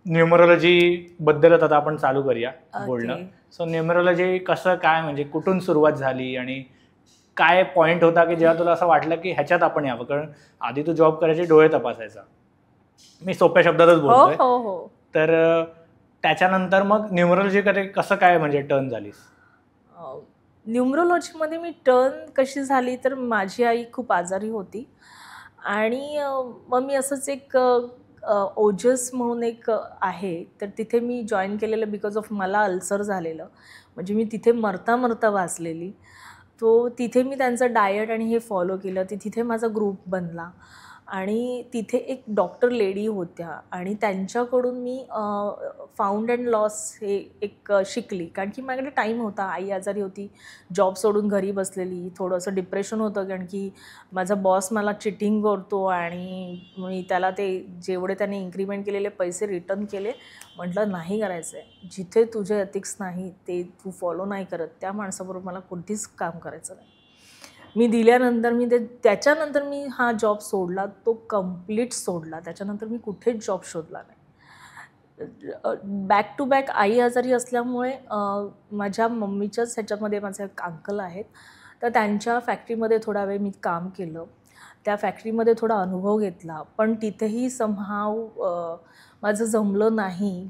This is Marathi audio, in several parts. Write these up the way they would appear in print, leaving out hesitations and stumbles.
न्यूमरोलॉजी बद्दलच आता आपण चालू करूया बोलणं. ओके. सो न्यूमरोलॉजी कसं काय, म्हणजे कुठून सुरुवात झाली आणि काय पॉईंट होता की जेव्हा तुला असं वाटलं की ह्याच्यात आपण यावं? कारण आधी तू जॉब करायची, डोळे तपासायचा, मी सोप्या शब्दातच हो बोलतोय. हो हो तर त्याच्यानंतर मग न्यूमरोलॉजीकडे कसं काय म्हणजे टर्न झालीस? न्यूमरोलॉजीमध्ये मी टर्न कशी झाली तर माझी आई खूप आजारी होती आणि मग मी असंच एक ओजस म्हणून एक आहे तर तिथे मी जॉईन केलेलं बिकॉज ऑफ मला अल्सर झालेलं. म्हणजे मी तिथे मरता मरता वाचलेली. तो तिथे मी त्यांचं डायट आणि हे फॉलो केलं. तिथे माझा ग्रुप बनला आणि तिथे एक डॉक्टर लेडी होत्या आणि त्यांच्याकडून मी फाउंड अँड लॉस हे एक शिकली. कारण की माझ्याकडे टाईम होता, आई आजारी होती, जॉब सोडून घरी बसलेली, थोडंसं डिप्रेशन होतं कारण की माझा बॉस मला चिटिंग करतो आणि मी त्याला ते जेवढे त्याने इन्क्रीमेंट केलेले पैसे रिटर्न केले. म्हटलं नाही करायचं आहे, जिथे तुझे एथिक्स नाही ते तू फॉलो नाही करत त्या माणसाबरोबर मला कोणतीच काम करायचं नाही. मी दिल्यानंतर त्याच्यानंतर मी हा जॉब सोडला, तो कंप्लीट सोडला. त्याच्यानंतर मी कुठेच जॉब शोधला नाही. बॅक टू बॅक आई आजारी असल्यामुळे माझ्या मम्मीच्याच ह्याच्यामध्ये माझे एक अंकल आहेत, तर त्यांच्या फॅक्टरीमध्ये थोडा वेळ मी काम केलं. त्या फॅक्टरीमध्ये थोडा अनुभव घेतला, पण तिथेही समहाव माझं जमलं नाही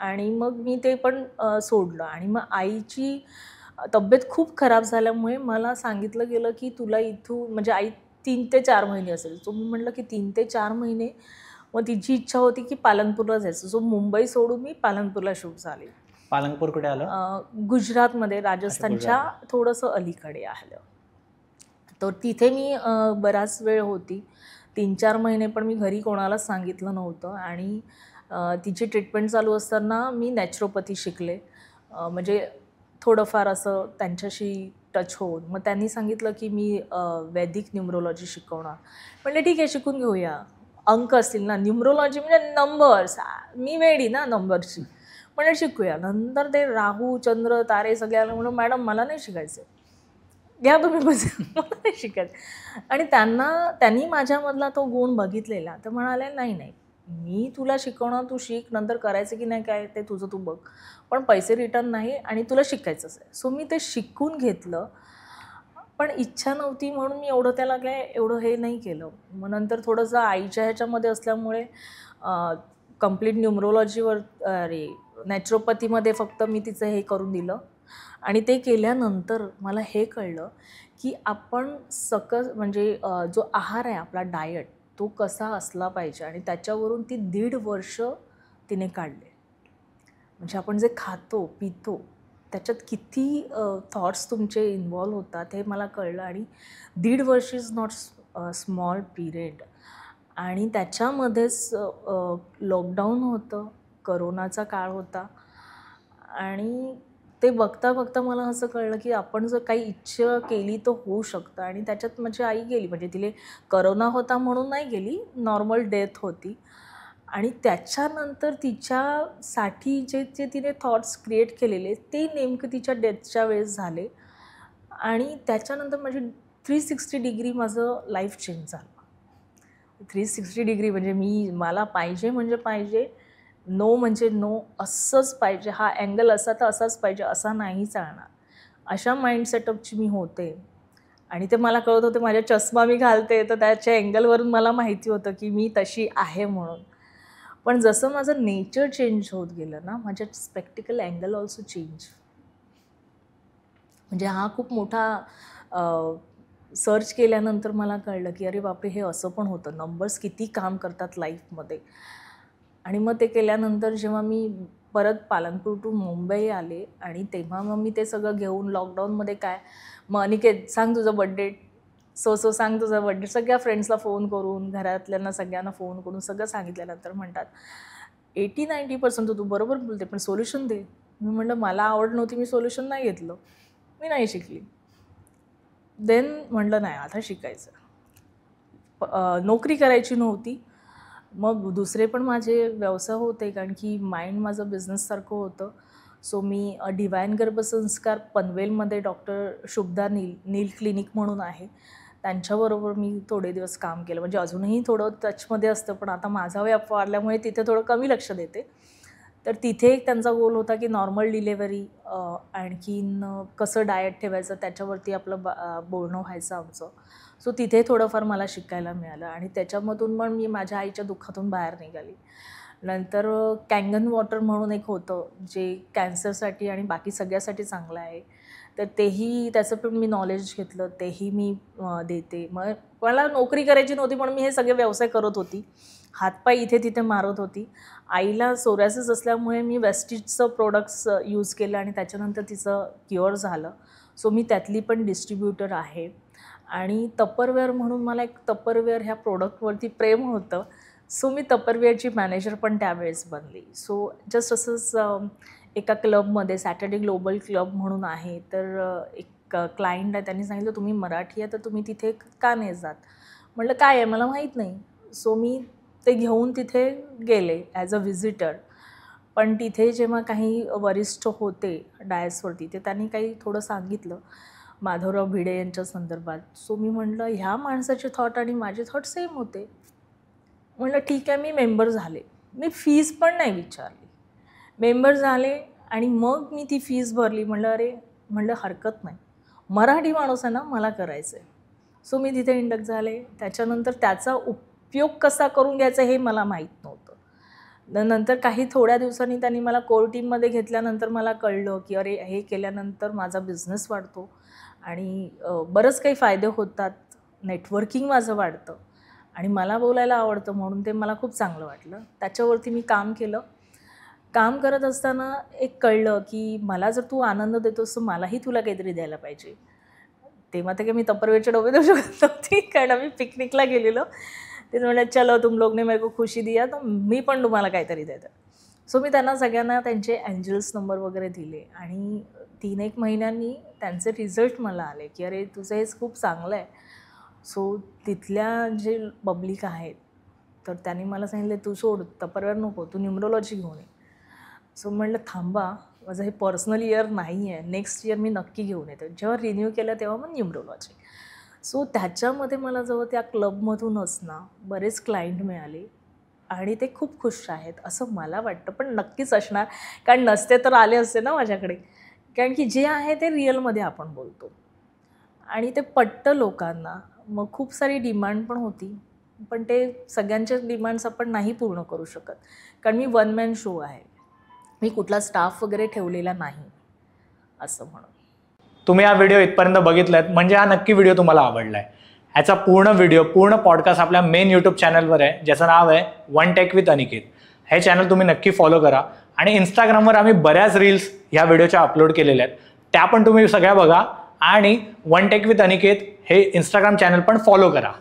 आणि मग मी ते पण सोडलं. आणि मग आईची तब्येत खूप खराब झाल्यामुळे मला सांगितलं गेलं की तुला इथून, म्हणजे आई 3 ते 4 महिने असेल. सो मी म्हटलं की 3 ते 4 महिने. मग तिची इच्छा होती की पालनपूरला जायचं. सो मुंबई सोडून मी पालनपूरला शिफ्ट झाले. पालनपूर कुठे आलं? गुजरातमध्ये, राजस्थानच्या थोडंसं अलीकडे आलं. तर तिथे मी बराच वेळ होती, 3-4 महिने. पण मी घरी कोणालाच सांगितलं नव्हतं आणि तिची ट्रीटमेंट चालू असताना मी नॅचरोपॅथी शिकले. म्हणजे थोडंफार असं त्यांच्याशी टच होऊन. मग त्यांनी सांगितलं की मी वैदिक न्यूमरोलॉजी शिकवणार. म्हटलं ठीक आहे, शिकून घेऊया. अंक असतील ना, न्यूमरोलॉजी म्हणजे नंबर्स, मी वेडी ना नंबरची. म्हणजे शिकूया. नंतर ते राहू चंद्र तारे सगळ्याला म्हणून मॅडम मला नाही शिकायचं, घ्या तुम्ही बसून, मला नाही शिकायचं. आणि त्यांनी माझ्यामधला तो गुण बघितलेला. तर म्हणाले नाही नाही, मी तुला शिकवणार, तू शिक, नंतर करायचं की नाही काय ते तुझं तू बघ, पण पैसे रिटर्न नाही आणि तुला शिकायचंच आहे. सो मी ते शिकून घेतलं. पण इच्छा नव्हती म्हणून मी एवढं त्याला काय एवढं हे नाही केलं. मग नंतर थोडंसं आईच्या ह्याच्यामध्ये असल्यामुळे कंप्लीट न्यूमरोलॉजीवर नॅचरोपॅथीमध्ये फक्त मी तिचं हे करून दिलं. आणि ते केल्यानंतर मला हे कळलं की आपण म्हणजे जो आहार आहे आपला, डायट, तो कसा असला पाहिजे. आणि त्याच्यावरून ती 1.5 वर्ष तिने काढले. म्हणजे आपण जे खातो पितो त्याच्यात किती थॉट्स तुमचे इन्व्हॉल्व होतात हे मला कळलं. आणि 1.5 वर्ष इज नॉट स्मॉल पिरियड. आणि त्याच्यामध्येच लॉकडाऊन होतं, करोनाचा काळ होता. आणि ते बघता बघता मला असं कळलं की आपण जर काही इच्छा केली तर होऊ शकतं. आणि त्याच्यात माझी आई गेली. म्हणजे तिला करोना होता म्हणून नाही गेली, नॉर्मल डेथ होती. आणि त्याच्यानंतर तिच्यासाठी जे तिने थॉट्स क्रिएट केलेले ते नेमकं तिच्या डेथच्या वेळेस झाले. आणि त्याच्यानंतर माझी 360 डिग्री माझं लाईफ चेंज झालं. 360 डिग्री म्हणजे मला पाहिजे म्हणजे पाहिजे, नो म्हणजे नो, असंच पाहिजे, हा अँगल असा तर असाच पाहिजे, असा नाही चालणार, अशा माइंड सेटअपची मी होते. आणि ते मला कळत होते. माझ्या चष्मा मी घालते तर त्याच्या अँगलवरून मला माहिती होतं की मी तशी आहे म्हणून. पण जसं माझं नेचर चेंज होत गेलं ना, माझ्या स्पेक्टिकल अँगल ऑल्सो चेंज. म्हणजे हा खूप मोठा सर्च केल्यानंतर मला कळलं की अरे बापरे, हे असं पण होतं, नंबर्स किती काम करतात लाईफमध्ये. आणि मग ते केल्यानंतर जेव्हा मी परत पालनपूर टू मुंबई आले आणि तेव्हा मग मी ते सगळं घेऊन लॉकडाऊनमध्ये काय, मग अनिकेत सांग तुझं बड्डे, सो सांग तुझा बड्डे, सगळ्या फ्रेंड्सला फोन करून, घरातल्यांना सगळ्यांना फोन करून सगळं सांगितल्यानंतर म्हणतात 80-90% तू बरोबर बोलते, पण सोल्युशन दे. मी म्हटलं मला आवड नव्हती, मी सोल्युशन नाही घेतलं, मी नाही शिकली. देन म्हटलं नाही आता शिकायचं. नोकरी करायची नव्हती. मग दुसरे पण माझे व्यवसाय होते कारण की माइंड माझं बिझनेससारखं होतं. सो मी डिवाइन गर्भसंस्कार पनवेलमध्ये डॉक्टर शुभदा नील क्लिनिक म्हणून आहे, त्यांच्याबरोबर मी थोडे दिवस काम केलं. म्हणजे अजूनही थोडं टचमध्ये असतं, पण आता माझा व्याप वाढल्यामुळे तिथे थोडं कमी लक्ष देते. तर तिथे एक त्यांचा गोल होता की नॉर्मल डिलेवरी, आणखीन कसं डाएट ठेवायचं त्याच्यावरती आपलं बोलणं व्हायचं आमचं. सो तिथे थोडंफार मला शिकायला मिळालं आणि त्याच्यामधून पण मी माझ्या आईच्या दुःखातून बाहेर निघाली. नंतर कँगन वॉटर म्हणून एक होतं जे कॅन्सरसाठी आणि बाकी सगळ्यासाठी चांगलं आहे. तर तेही त्याचं पण मी नॉलेज घेतलं, तेही मी देते. मग मला नोकरी करायची नव्हती म्हणून मी हे सगळे व्यवसाय करत होती. हातपाय इथे तिथे मारत होती. आईला सोरायसिस असल्यामुळे मी वेस्टिजचं प्रोडक्ट्स यूज केलं आणि त्याच्यानंतर तिचं क्युअर झालं. सो मी त्यातली पण डिस्ट्रीब्युटर आहे. आणि टपरवेअर म्हणून मला एक टपरवेअर ह्या प्रोडक्टवरती प्रेम होतं. सो मी टपरवेअरची मॅनेजर पण त्यावेळेस बनली. सो जस्ट असंच एका क्लबमध्ये सॅटर्डे ग्लोबल क्लब म्हणून आहे, तर एक क्लायंट आहे, त्यांनी सांगितलं तुम्ही मराठी आहे तर तुम्ही तिथे का नाही जात. म्हटलं काय आहे मला माहीत नाही. सो मी ते घेऊन तिथे गेले ॲज अ व्हिजिटर. पण तिथे जेव्हा काही वरिष्ठ होते डायसवरती ते त्यांनी काही थोडं सांगितलं माधवराव भिडे यांच्या संदर्भात. सो मी म्हटलं ह्या माणसाचे थॉट आणि माझे थॉट सेम होते. म्हटलं ठीक आहे, मी मेंबर झाले. मी फीज पण नाही विचारली, मेंबर झाले आणि मग मी ती फीज भरली. म्हटलं हरकत नाही, मराठी माणूस आहे ना, मला करायचं आहे. सो मी तिथे इंडक्ट झाले. त्याच्यानंतर त्याचा उपयोग कसा करून घ्यायचा हे मला माहीत नव्हतं. नंतर काही थोड्या दिवसांनी त्यांनी मला कोर टीममध्ये घेतल्यानंतर मला कळलं की अरे हे केल्यानंतर माझा बिझनेस वाढतो आणि बरंच काही फायदे होतात, नेटवर्किंग माझं वाढतं आणि मला बोलायला आवडतं, म्हणून ते मला खूप चांगलं वाटलं. त्याच्यावरती मी काम केलं. काम करत असताना एक कळलं की मला जर तू आनंद देतोस तर मलाही तुला काहीतरी द्यायला पाहिजे. तेव्हा तर काही मी टपरवेअरचे डबे देऊ शकत नव्हती, कारण आम्ही पिकनिकला गेलेलो. ते म्हणाले चलो तुम लोग ने मेरे को खुशी दिया तर मी पण तुम्हाला काहीतरी देतं. सो मी त्यांना सगळ्यांना त्यांचे एंजल्स नंबर वगैरे दिले आणि 3-1 महिन्यांनी त्यांचे रिझल्ट मला आले की अरे तुझं हेच खूप चांगलं आहे. सो तिथल्या जे पब्लिक आहेत तर त्यांनी मला सांगितलं तू सोड, टपरवेअर नको, तू न्यूमरोलॉजी घेऊन ये. सो म्हटलं थांबा, माझं हे पर्सनल इयर नाही आहे, नेक्स्ट इयर मी नक्की घेऊन येते. जेव्हा रिन्यू केलं तेव्हा मग न्यूमरोलॉजी. सो त्याच्यामध्ये मला जवळ त्या क्लबमधूनच ना बरेच क्लायंट मिळाले आणि ते खूप खुश आहेत असं मला वाटतं. पण नक्कीच असणार, कारण नसते तर आले असते ना माझ्याकडे. कारण की जे आहे ते रिअलमध्ये आपण बोलतो आणि ते पटतं लोकांना. मग खूप सारी डिमांड पण होती, पण ते सगळ्यांचे डिमांड्स आपण नाही पूर्ण करू शकत, कारण मी वन मॅन शो आहे. मी कुठला स्टाफ वगैरे ठेवलेला नाही असं म्हणून. तुम्ही हा व्हिडिओ इथपर्यंत बघितलात म्हणजे हा नक्की व्हिडिओ तुम्हाला आवडला आहे. ह्याचा पूर्ण व्हिडिओ, पूर्ण पॉडकास्ट आपल्या मेन यूट्यूब चॅनलवर आहे, ज्याचं नाव आहे वन टेक विथ अनिकेत. हे चॅनल तुम्ही नक्की फॉलो करा आणि इंस्टाग्रामवर आम्ही बऱ्याच रील्स ह्या व्हिडिओच्या अपलोड केलेल्या आहेत, त्या पण तुम्ही सगळ्या बघा आणि वन टेक विथ अनिकेत हे इंस्टाग्राम चॅनल पण फॉलो करा.